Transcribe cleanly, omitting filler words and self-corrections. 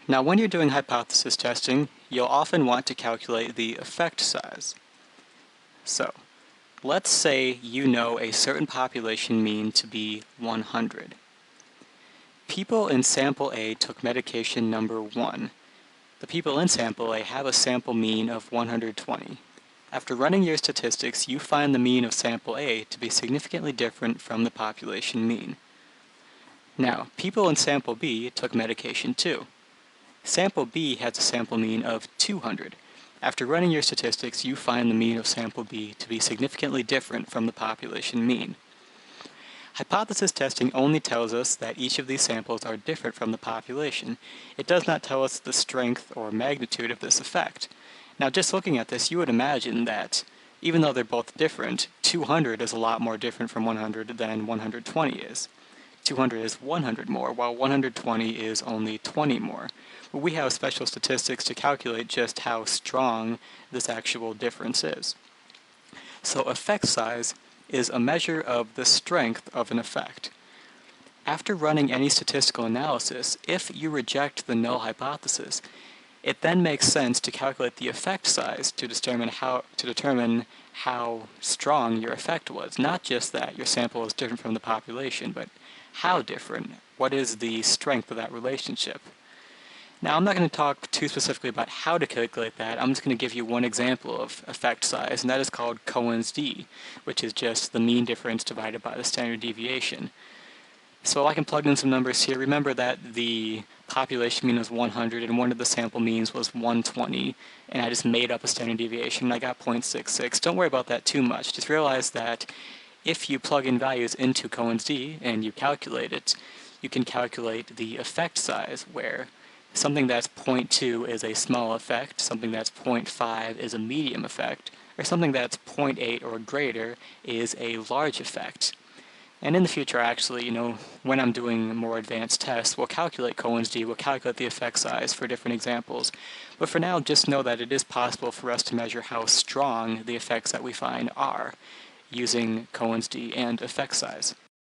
Now, when you're doing hypothesis testing, you'll often want to calculate the effect size. So, let's say you know a certain population mean to be 100. People in sample A took medication number 1. The people in sample A have a sample mean of 120. After running your statistics, you find the mean of sample A to be significantly different from the population mean. Now, people in sample B took medication 2. Sample B has a sample mean of 200. After running your statistics, you find the mean of sample B to be significantly different from the population mean. Hypothesis testing only tells us that each of these samples are different from the population. It does not tell us the strength or magnitude of this effect. Now, just looking at this, you would imagine that even though they're both different, 200 is a lot more different from 100 than 120 is. 200 is 100 more, while 120 is only 20 more. But we have special statistics to calculate just how strong this actual difference is. So effect size is a measure of the strength of an effect. After running any statistical analysis, if you reject the null hypothesis, it then makes sense to calculate the effect size to determine how strong your effect was. Not just that your sample is different from the population, but how different? What is the strength of that relationship? Now, I'm not going to talk too specifically about how to calculate that. I'm just going to give you one example of effect size, and that is called Cohen's d, which is just the mean difference divided by the standard deviation. So I can plug in some numbers here. Remember that the population mean was 100, and one of the sample means was 120, and I just made up a standard deviation, and I got 0.66. Don't worry about that too much. Just realize that if you plug in values into Cohen's d and you calculate it, you can calculate the effect size, where something that's 0.2 is a small effect, something that's 0.5 is a medium effect, or something that's 0.8 or greater is a large effect. And in the future, actually, when I'm doing more advanced tests, we'll calculate Cohen's d, we'll calculate the effect size for different examples. But for now, just know that it is possible for us to measure how strong the effects that we find are using Cohen's d and effect size.